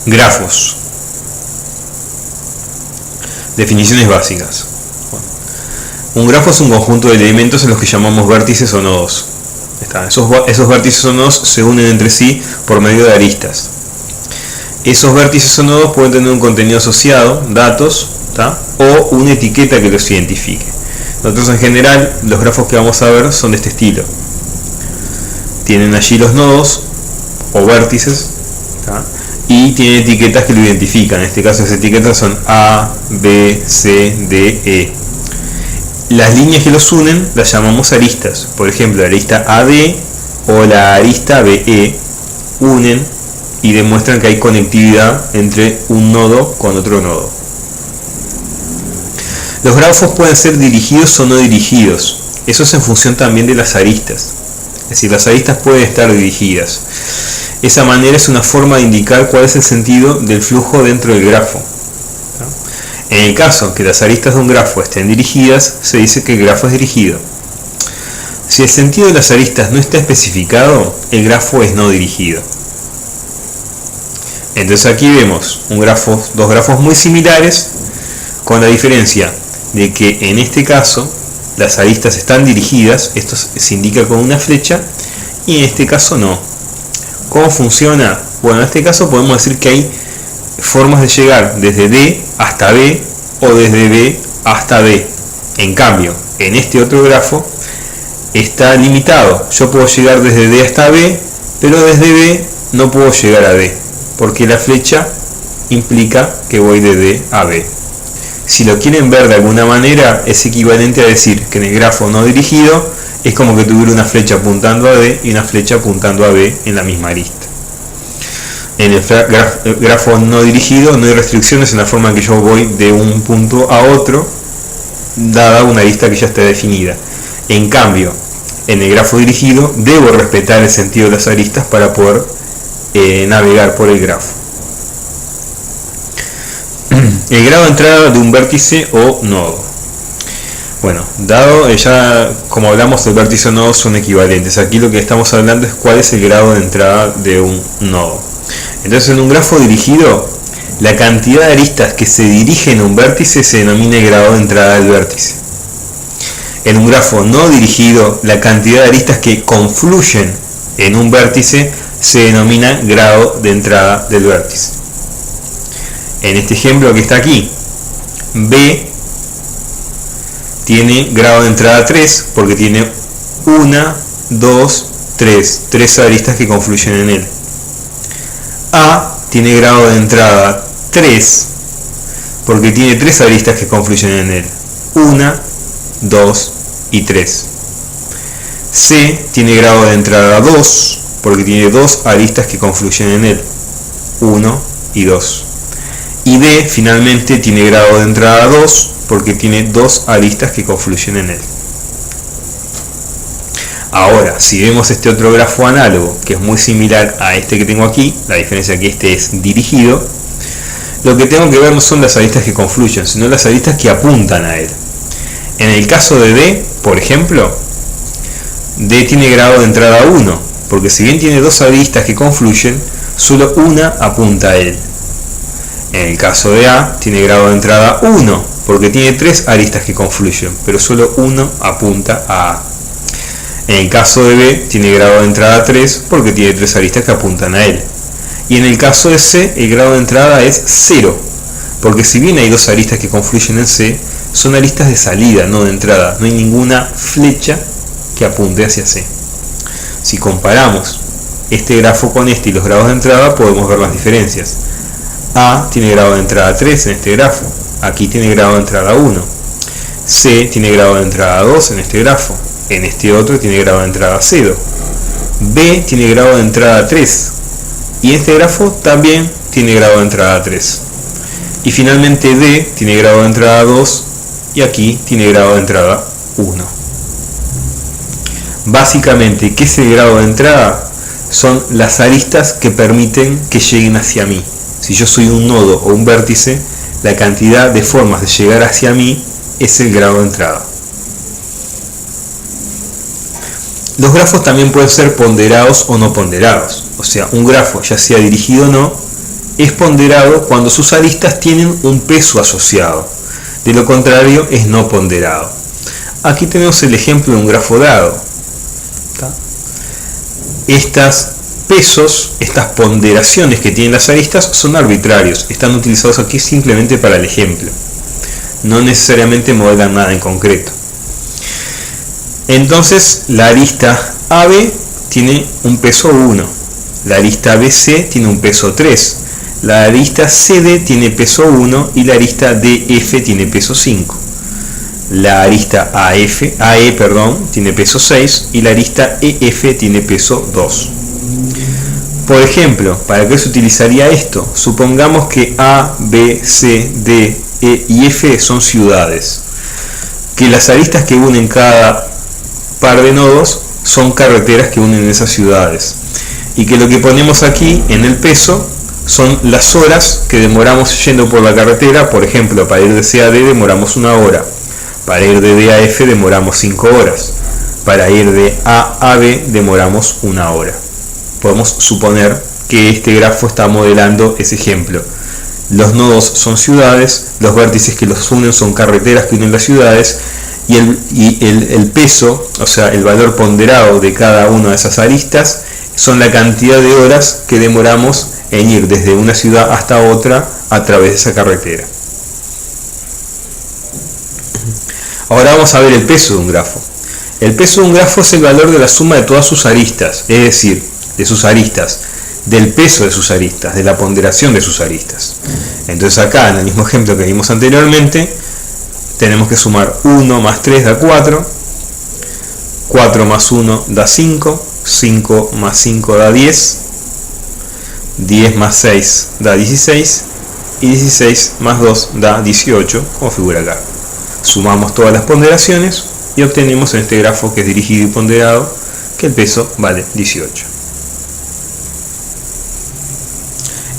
Grafos. Definiciones básicas. Un grafo es un conjunto de elementos en los que llamamos vértices o nodos. Esos vértices o nodos se unen entre sí por medio de aristas. Esos vértices o nodos pueden tener un contenido asociado, datos, o una etiqueta que los identifique. Nosotros en general, los grafos que vamos a ver son de este estilo. Tienen allí los nodos o vértices, y tienen etiquetas que lo identifican. En este caso esas etiquetas son A, B, C, D, E. Las líneas que los unen las llamamos aristas. Por ejemplo, la arista AD o la arista BE unen y demuestran que hay conectividad entre un nodo con otro nodo. Los grafos pueden ser dirigidos o no dirigidos. Eso es en función también de las aristas. Es decir, las aristas pueden estar dirigidas. Esa manera es una forma de indicar cuál es el sentido del flujo dentro del grafo. En el caso que las aristas de un grafo estén dirigidas, se dice que el grafo es dirigido. Si el sentido de las aristas no está especificado, el grafo es no dirigido. Entonces aquí vemos dos grafos muy similares, con la diferencia de que en este caso las aristas están dirigidas, esto se indica con una flecha, y en este caso no. ¿Cómo funciona? Bueno, en este caso podemos decir que hay formas de llegar desde D hasta B o desde B hasta D. En cambio, en este otro grafo está limitado. Yo puedo llegar desde D hasta B, pero desde B no puedo llegar a D, porque la flecha implica que voy de D a B. Si lo quieren ver de alguna manera, es equivalente a decir que en el grafo no dirigido es como que tuviera una flecha apuntando a D y una flecha apuntando a B en la misma arista. En el grafo no dirigido no hay restricciones en la forma en que yo voy de un punto a otro, dada una arista que ya está definida. En cambio, en el grafo dirigido debo respetar el sentido de las aristas para poder navegar por el grafo. El grado de entrada de un vértice o nodo. Bueno, dado ya como hablamos, el vértice o nodo son equivalentes. Aquí lo que estamos hablando es cuál es el grado de entrada de un nodo. Entonces, en un grafo dirigido, la cantidad de aristas que se dirigen a un vértice se denomina el grado de entrada del vértice. En un grafo no dirigido, la cantidad de aristas que confluyen en un vértice se denomina grado de entrada del vértice. En este ejemplo que está aquí, B tiene grado de entrada 3 porque tiene 1, 2, 3 aristas que confluyen en él. A tiene grado de entrada 3 porque tiene 3 aristas que confluyen en él. 1, 2 y 3. C tiene grado de entrada 2 porque tiene 2 aristas que confluyen en él. 1 y 2. Y D finalmente tiene grado de entrada 2 porque tiene 2 aristas que confluyen en él. Ahora, si vemos este otro grafo análogo, que es muy similar a este que tengo aquí, la diferencia es que este es dirigido, lo que tengo que ver no son las aristas que confluyen, sino las aristas que apuntan a él. En el caso de D, por ejemplo, D tiene grado de entrada 1, porque si bien tiene 2 aristas que confluyen, solo una apunta a él. En el caso de A, tiene grado de entrada 1, porque tiene 3 aristas que confluyen, pero solo uno apunta a A. En el caso de B, tiene grado de entrada 3, porque tiene 3 aristas que apuntan a él. Y en el caso de C, el grado de entrada es 0, porque si bien hay 2 aristas que confluyen en C, son aristas de salida, no de entrada. No hay ninguna flecha que apunte hacia C. Si comparamos este grafo con este y los grados de entrada, podemos ver las diferencias. A tiene grado de entrada 3 en este grafo, aquí tiene grado de entrada 1. C tiene grado de entrada 2 en este grafo, en este otro tiene grado de entrada 0. B tiene grado de entrada 3 y en este grafo también tiene grado de entrada 3. Y finalmente D tiene grado de entrada 2 y aquí tiene grado de entrada 1. Básicamente, ¿qué es el grado de entrada? Son las aristas que permiten que lleguen hacia mí. Si yo soy un nodo o un vértice, la cantidad de formas de llegar hacia mí es el grado de entrada. Los grafos también pueden ser ponderados o no ponderados. O sea, un grafo, ya sea dirigido o no, es ponderado cuando sus aristas tienen un peso asociado. De lo contrario, es no ponderado. Aquí tenemos el ejemplo de un grafo dado. Estos pesos, estas ponderaciones que tienen las aristas son arbitrarios. Están utilizados aquí simplemente para el ejemplo. No necesariamente modelan nada en concreto. Entonces, la arista AB tiene un peso 1. La arista BC tiene un peso 3. La arista CD tiene peso 1 y la arista DF tiene peso 5. La arista AE tiene peso 6 y la arista EF tiene peso 2. Por ejemplo, ¿para qué se utilizaría esto? Supongamos que A, B, C, D, E y F son ciudades. Que las aristas que unen cada par de nodos son carreteras que unen esas ciudades. Y que lo que ponemos aquí en el peso son las horas que demoramos yendo por la carretera. Por ejemplo, para ir de C a D demoramos 1 hora. Para ir de D a F demoramos 5 horas. Para ir de A a B demoramos 1 hora. Podemos suponer que este grafo está modelando ese ejemplo. Los nodos son ciudades, los vértices que los unen son carreteras que unen las ciudades, y el peso, o sea, el valor ponderado de cada una de esas aristas, son la cantidad de horas que demoramos en ir desde una ciudad hasta otra a través de esa carretera. Ahora vamos a ver el peso de un grafo. El peso de un grafo es el valor de la suma de todas sus aristas, es decir, de sus aristas, del peso de sus aristas, de la ponderación de sus aristas. Entonces acá, en el mismo ejemplo que vimos anteriormente, tenemos que sumar 1 más 3 da 4, 4 más 1 da 5, 5 más 5 da 10, 10 más 6 da 16 y 16 más 2 da 18, como figura acá. Sumamos todas las ponderaciones y obtenemos en este grafo, que es dirigido y ponderado, que el peso vale 18.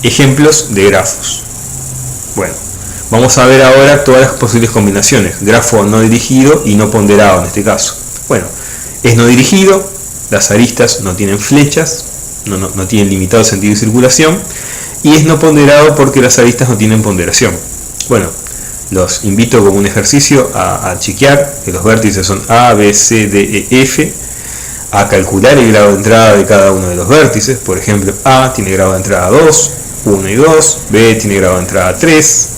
Ejemplos de grafos. Bueno, vamos a ver ahora todas las posibles combinaciones. Grafo no dirigido y no ponderado en este caso. Bueno, es no dirigido, las aristas no tienen flechas, no tienen limitado sentido de circulación, y es no ponderado porque las aristas no tienen ponderación. Bueno, los invito como un ejercicio a chequear que los vértices son A, B, C, D, E, F, a calcular el grado de entrada de cada uno de los vértices. Por ejemplo, A tiene grado de entrada 2, 1 y 2, B tiene grado de entrada 3,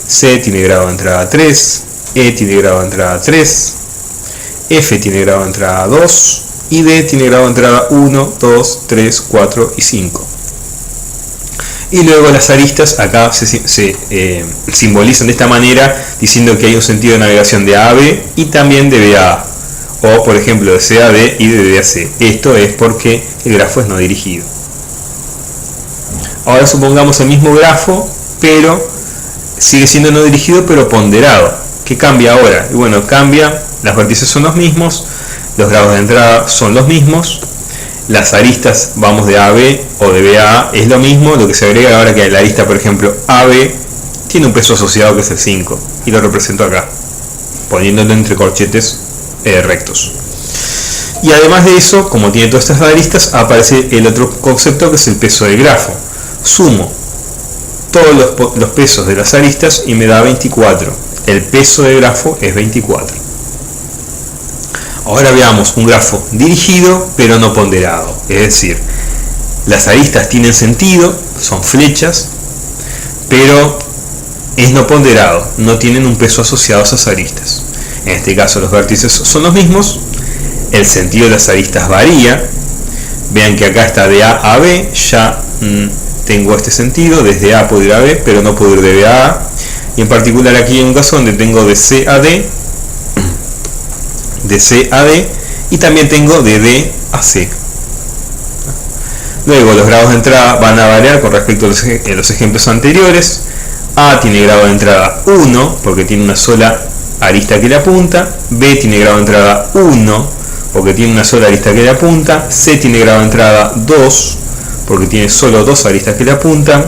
C tiene grado de entrada 3, E tiene grado de entrada 3, F tiene grado de entrada 2 y D tiene grado de entrada 1, 2, 3, 4 y 5. Y luego las aristas acá se simbolizan de esta manera, diciendo que hay un sentido de navegación de A a B y también de B a A, o por ejemplo de C a D y de D a C. Esto es porque el grafo es no dirigido. Ahora supongamos el mismo grafo, pero sigue siendo no dirigido pero ponderado. ¿Qué cambia ahora? Y bueno, cambia, las vértices son los mismos, los grados de entrada son los mismos, las aristas, vamos de A a B o de B a A, es lo mismo. Lo que se agrega ahora que la arista, por ejemplo, AB tiene un peso asociado que es el 5, y lo represento acá, poniéndolo entre corchetes rectos. Y además de eso, como tiene todas estas aristas, aparece el otro concepto que es el peso del grafo. Sumo todos los pesos de las aristas y me da 24. El peso del grafo es 24. Ahora veamos un grafo dirigido pero no ponderado, es decir, las aristas tienen sentido, son flechas, pero es no ponderado, no tienen un peso asociado a esas aristas. En este caso los vértices son los mismos, el sentido de las aristas varía. Vean que acá está de A a B, ya tengo este sentido, desde A puedo ir a B, pero no puedo ir de B a A. Y en particular aquí hay un caso donde tengo de C a D, de C a D, y también tengo de D a C. Luego los grados de entrada van a variar con respecto a los ejemplos anteriores. A tiene grado de entrada 1 porque tiene una sola arista que le apunta, B tiene grado de entrada 1 porque tiene una sola arista que le apunta, C tiene grado de entrada 2 porque tiene solo dos aristas que le apuntan,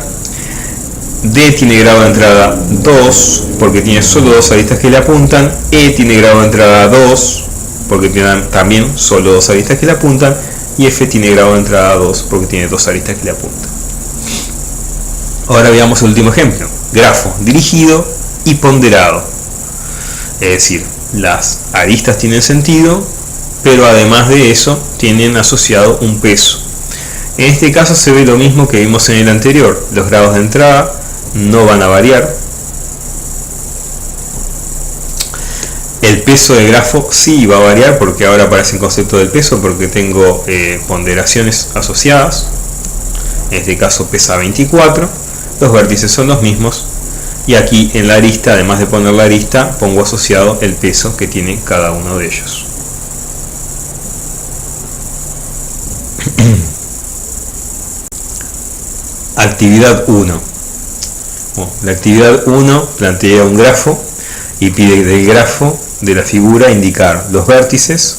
D tiene grado de entrada 2 porque tiene solo dos aristas que le apuntan, E tiene grado de entrada 2 porque tiene también solo dos aristas que le apuntan, y F tiene grado de entrada 2 porque tiene dos aristas que le apuntan. Ahora veamos el último ejemplo: grafo dirigido y ponderado. Es decir, las aristas tienen sentido, pero además de eso tienen asociado un peso. En este caso se ve lo mismo que vimos en el anterior: los grados de entrada no van a variar. El peso del grafo sí va a variar, porque ahora aparece el concepto del peso, porque tengo ponderaciones asociadas. En este caso pesa 24, los vértices son los mismos, y aquí en la arista, además de poner la arista, pongo asociado el peso que tiene cada uno de ellos. Actividad 1. Bueno, la actividad 1 plantea un grafo y pide del grafo de la figura indicar los vértices,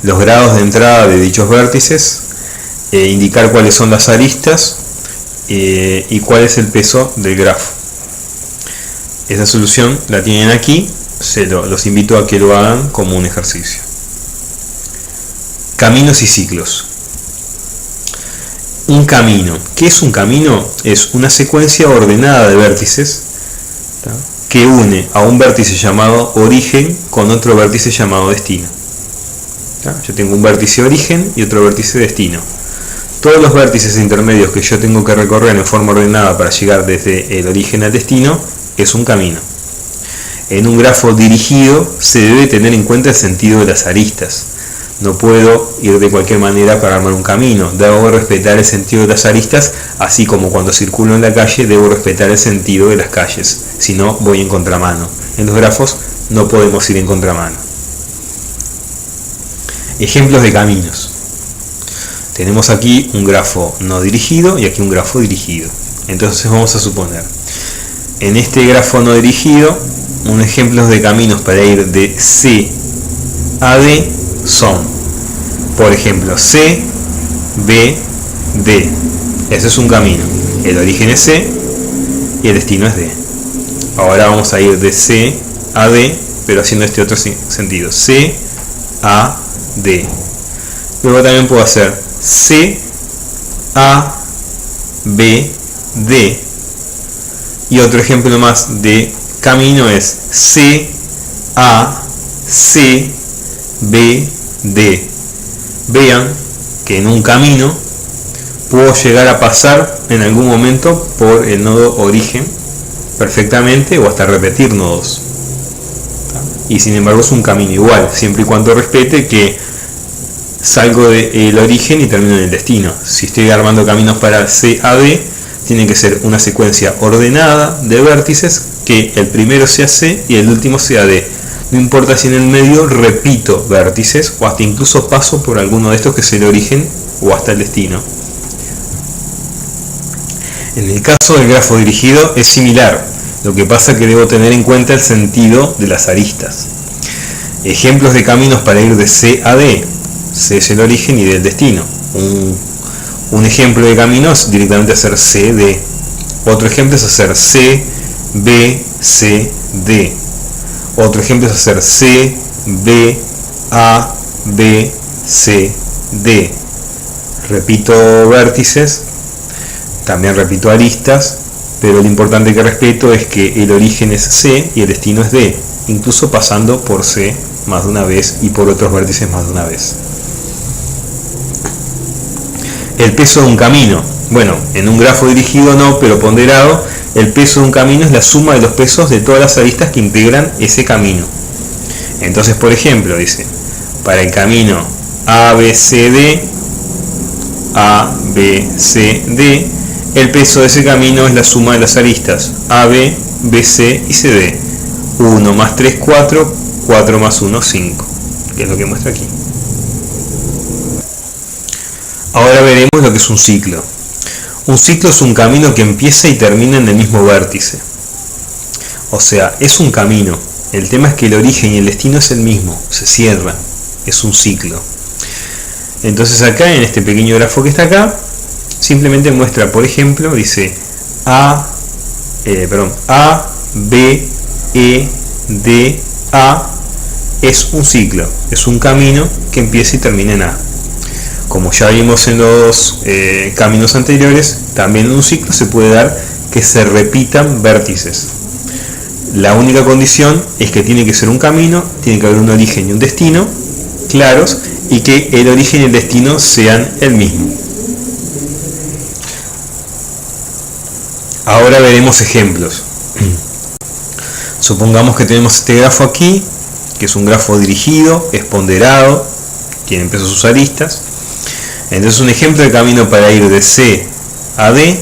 los grados de entrada de dichos vértices, indicar cuáles son las aristas y cuál es el peso del grafo. Esa solución la tienen aquí, los invito a que lo hagan como un ejercicio. Caminos y ciclos. Un camino. ¿Qué es un camino? Es una secuencia ordenada de vértices, ¿tá?, que une a un vértice llamado origen con otro vértice llamado destino. ¿Tá? Yo tengo un vértice origen y otro vértice destino. Todos los vértices intermedios que yo tengo que recorrer en forma ordenada para llegar desde el origen al destino es un camino. En un grafo dirigido se debe tener en cuenta el sentido de las aristas. No puedo ir de cualquier manera para armar un camino. Debo respetar el sentido de las aristas, así como cuando circulo en la calle debo respetar el sentido de las calles. Si no, voy en contramano. En los grafos no podemos ir en contramano. Ejemplos de caminos. Tenemos aquí un grafo no dirigido y aquí un grafo dirigido. Entonces vamos a suponer, en este grafo no dirigido, un ejemplo de caminos para ir de C a D son, por ejemplo, C, B, D. Ese es un camino. El origen es C y el destino es D. Ahora vamos a ir de C a D, pero haciendo este otro sentido: C a D. Luego también puedo hacer C A B D. Y otro ejemplo más de camino es C A C B D. Vean que en un camino puedo llegar a pasar en algún momento por el nodo origen perfectamente, o hasta repetir nodos, y sin embargo es un camino igual, siempre y cuando respete que salgo del origen y termino en el destino. Si estoy armando caminos para C a D, tiene que ser una secuencia ordenada de vértices, que el primero sea C y el último sea D. No importa si en el medio repito vértices o hasta incluso paso por alguno de estos que es el origen o hasta el destino. En el caso del grafo dirigido es similar, lo que pasa es que debo tener en cuenta el sentido de las aristas. Ejemplos de caminos para ir de C a D. C es el origen y D el destino. Un ejemplo de camino es directamente hacer C, D. Otro ejemplo es hacer C, B, C, D. Otro ejemplo es hacer C, B, A, B, C, D. Repito vértices, también repito aristas, pero lo importante que respeto es que el origen es C y el destino es D, incluso pasando por C más de una vez y por otros vértices más de una vez. El peso de un camino. Bueno, en un grafo dirigido no, pero ponderado, el peso de un camino es la suma de los pesos de todas las aristas que integran ese camino. Entonces, por ejemplo, dice, para el camino ABCD, ABCD, el peso de ese camino es la suma de las aristas AB, BC y CD. 1 más 3, 4, 4 más 1, 5, que es lo que muestra aquí. Ahora veremos lo que es un ciclo. Un ciclo es un camino que empieza y termina en el mismo vértice. O sea, es un camino. El tema es que el origen y el destino es el mismo, se cierra. Es un ciclo. Entonces acá, en este pequeño grafo que está acá, simplemente muestra, por ejemplo, dice A, B, E, D, A, es un ciclo, es un camino que empieza y termina en A. Como ya vimos en los caminos anteriores, también en un ciclo se puede dar que se repitan vértices. La única condición es que tiene que ser un camino, tiene que haber un origen y un destino claros, y que el origen y el destino sean el mismo. Ahora veremos ejemplos. Supongamos que tenemos este grafo aquí, que es un grafo dirigido, es ponderado, tiene peso sus aristas. Entonces un ejemplo de camino para ir de C a D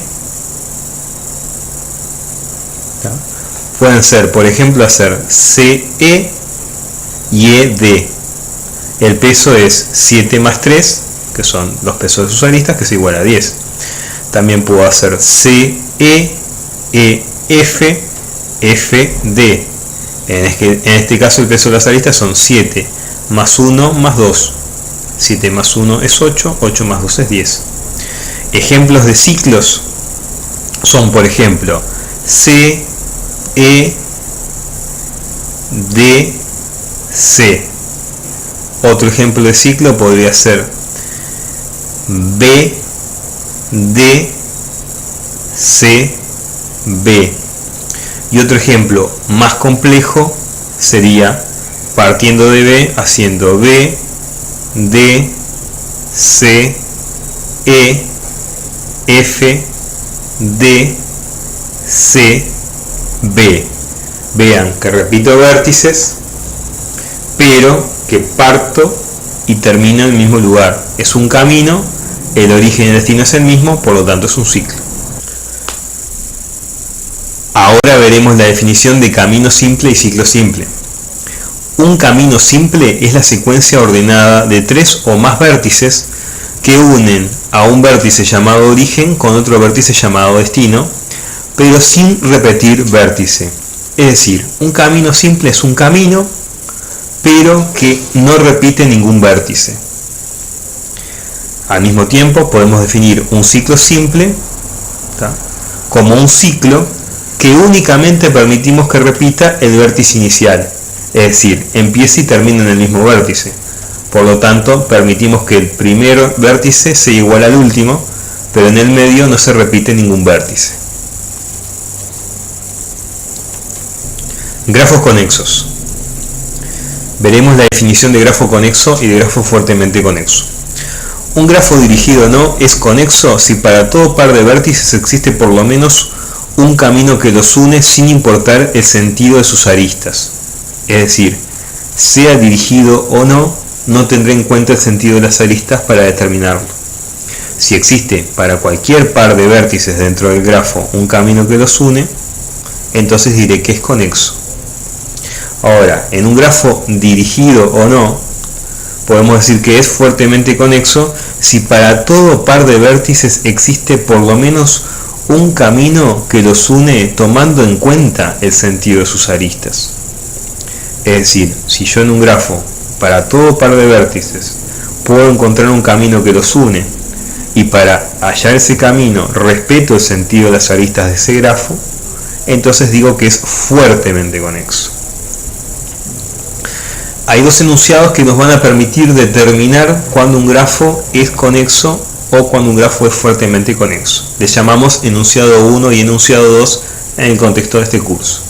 pueden ser, por ejemplo, hacer CE y ED. El peso es 7 más 3, que son los pesos de sus aristas, que es igual a 10. También puedo hacer CE, EF, FD. En este caso el peso de las aristas son 7 más 1 más 2. 7 más 1 es 8, 8 más 2 es 10. Ejemplos de ciclos son, por ejemplo, C, E, D, C. Otro ejemplo de ciclo podría ser B, D, C, B. Y otro ejemplo más complejo sería partiendo de B, haciendo B, D, C, E, F, D, C, B. Vean que repito vértices, pero que parto y termino en el mismo lugar. Es un camino, el origen y el destino es el mismo, por lo tanto es un ciclo. Ahora veremos la definición de camino simple y ciclo simple. Un camino simple es la secuencia ordenada de 3 o más vértices que unen a un vértice llamado origen con otro vértice llamado destino, pero sin repetir vértice. Es decir, un camino simple es un camino, pero que no repite ningún vértice. Al mismo tiempo podemos definir un ciclo simple como un ciclo que únicamente permitimos que repita el vértice inicial, es decir, empieza y termina en el mismo vértice. Por lo tanto, permitimos que el primer vértice sea igual al último, pero en el medio no se repite ningún vértice. Grafos conexos. Veremos la definición de grafo conexo y de grafo fuertemente conexo. Un grafo dirigido o no es conexo si para todo par de vértices existe por lo menos un camino que los une sin importar el sentido de sus aristas. Es decir, sea dirigido o no, no tendré en cuenta el sentido de las aristas para determinarlo. Si existe para cualquier par de vértices dentro del grafo un camino que los une, entonces diré que es conexo. Ahora, en un grafo dirigido o no, podemos decir que es fuertemente conexo si para todo par de vértices existe por lo menos un camino que los une tomando en cuenta el sentido de sus aristas. Es decir, si yo en un grafo para todo par de vértices puedo encontrar un camino que los une y para hallar ese camino respeto el sentido de las aristas de ese grafo, entonces digo que es fuertemente conexo. Hay dos enunciados que nos van a permitir determinar cuando un grafo es conexo o cuando un grafo es fuertemente conexo. Les llamamos enunciado 1 y enunciado 2 en el contexto de este curso.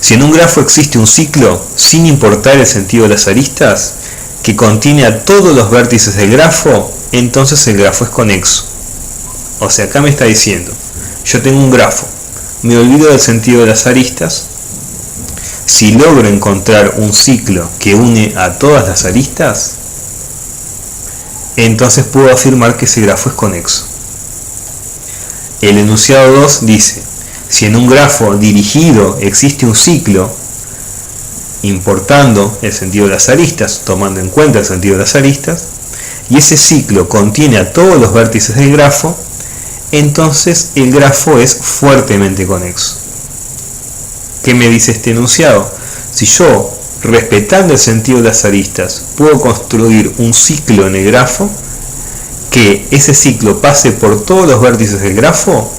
Si en un grafo existe un ciclo, sin importar el sentido de las aristas, que contiene a todos los vértices del grafo, entonces el grafo es conexo. O sea, acá me está diciendo, yo tengo un grafo, me olvido del sentido de las aristas. Si logro encontrar un ciclo que une a todas las aristas, entonces puedo afirmar que ese grafo es conexo. El enunciado 2 dice, si en un grafo dirigido existe un ciclo, importando el sentido de las aristas, tomando en cuenta el sentido de las aristas, y ese ciclo contiene a todos los vértices del grafo, entonces el grafo es fuertemente conexo. ¿Qué me dice este enunciado? Si yo, respetando el sentido de las aristas, puedo construir un ciclo en el grafo, que ese ciclo pase por todos los vértices del grafo,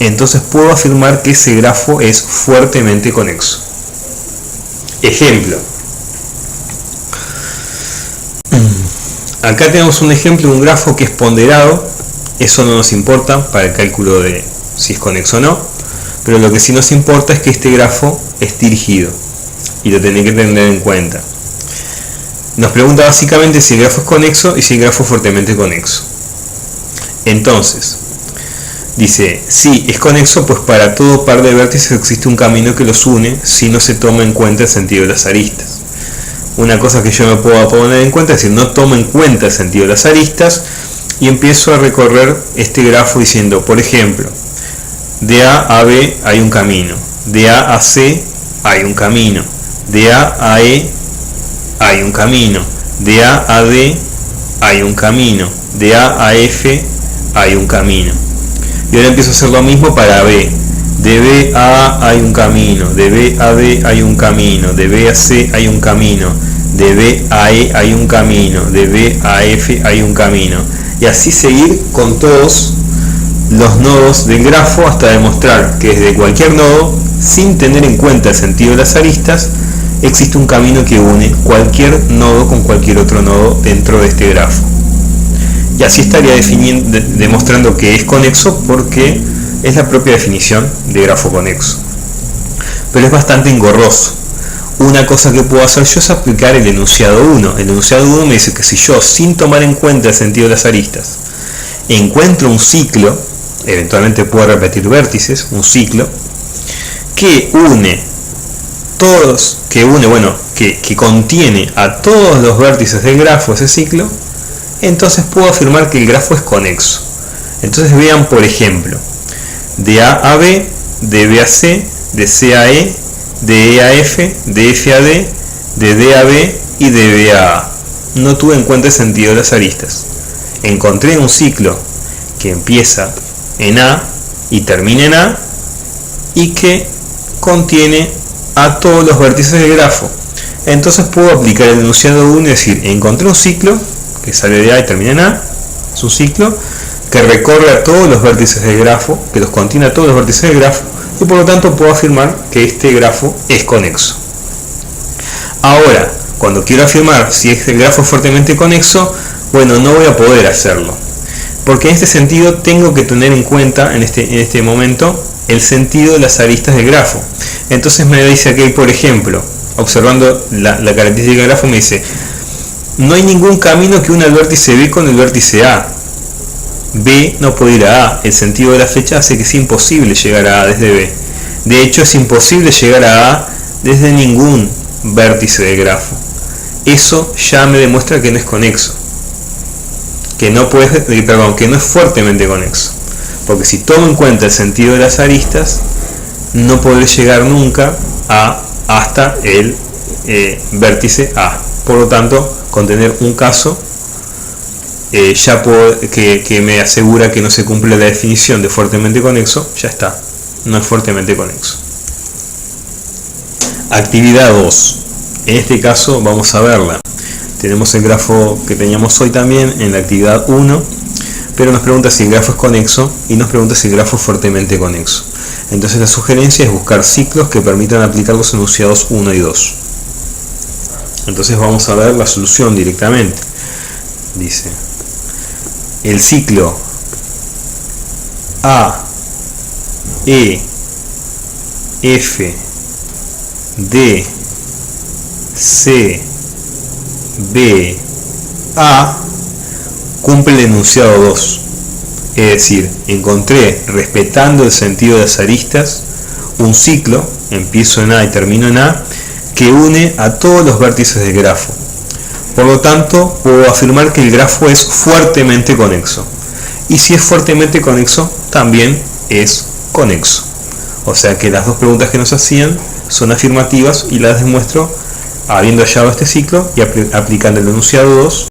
entonces puedo afirmar que ese grafo es fuertemente conexo. Ejemplo, Acá tenemos un ejemplo de un grafo que es ponderado. Eso no nos importa para el cálculo de si es conexo o no, pero lo que sí nos importa es que este grafo es dirigido y lo tenéis que tener en cuenta. Nos pregunta básicamente si el grafo es conexo y si el grafo es fuertemente conexo. Entonces, dice, si es conexo, pues para todo par de vértices existe un camino que los une si no se toma en cuenta el sentido de las aristas. Una cosa que yo me puedo poner en cuenta es decir, no tomo en cuenta el sentido de las aristas y empiezo a recorrer este grafo diciendo, por ejemplo, de A a B hay un camino, de A a C hay un camino, de A a E hay un camino, de A a D hay un camino, de A a F hay un camino. Y ahora empiezo a hacer lo mismo para B. De B a A hay un camino, de B a D hay un camino, de B a C hay un camino, de B a E hay un camino, de B a F hay un camino. Y así seguir con todos los nodos del grafo hasta demostrar que desde cualquier nodo, sin tener en cuenta el sentido de las aristas, existe un camino que une cualquier nodo con cualquier otro nodo dentro de este grafo. Y así estaría demostrando que es conexo porque es la propia definición de grafo conexo. Pero es bastante engorroso. Una cosa que puedo hacer yo es aplicar el enunciado 1. El enunciado 1 me dice que si yo, sin tomar en cuenta el sentido de las aristas, encuentro un ciclo, eventualmente puedo repetir vértices, un ciclo, que contiene a todos los vértices del grafo ese ciclo, entonces puedo afirmar que el grafo es conexo. Entonces vean, por ejemplo, de A a B, de B a C, de C a E, de E a F, de F a D, de D a B y de B a A. No tuve en cuenta el sentido de las aristas. Encontré un ciclo que empieza en A y termina en A y que contiene a todos los vértices del grafo. Entonces puedo aplicar el enunciado 1 y decir, encontré un ciclo que sale de A y termina en A, es un ciclo que recorre a todos los vértices del grafo, que los contiene a todos los vértices del grafo, y por lo tanto puedo afirmar que este grafo es conexo. Ahora, cuando quiero afirmar si este grafo es fuertemente conexo, bueno, no voy a poder hacerlo, porque en este sentido tengo que tener en cuenta en este momento el sentido de las aristas del grafo. Entonces me dice aquí, por ejemplo, observando la característica del grafo, me dice, no hay ningún camino que une al vértice B con el vértice A. B no puede ir a A, el sentido de la flecha hace que es imposible llegar a A desde B. De hecho, es imposible llegar a A desde ningún vértice del grafo. Eso ya me demuestra que no es conexo, que no es fuertemente conexo, porque si tomo en cuenta el sentido de las aristas, no podré llegar nunca hasta el vértice A. Por lo tanto, con tener un caso ya puedo, que me asegura que no se cumple la definición de fuertemente conexo, ya está, no es fuertemente conexo. Actividad 2. En este caso vamos a verla. Tenemos el grafo que teníamos hoy también en la actividad 1, pero nos pregunta si el grafo es conexo y nos pregunta si el grafo es fuertemente conexo. Entonces la sugerencia es buscar ciclos que permitan aplicar los enunciados 1 y 2. Entonces vamos a ver la solución directamente. Dice, el ciclo A, E, F, D, C, B, A cumple el enunciado 2. Es decir, encontré, respetando el sentido de las aristas, un ciclo, empiezo en A y termino en A, que une a todos los vértices del grafo. Por lo tanto, puedo afirmar que el grafo es fuertemente conexo. Y si es fuertemente conexo, también es conexo. O sea que las dos preguntas que nos hacían son afirmativas y las demuestro habiendo hallado este ciclo y aplicando el enunciado 2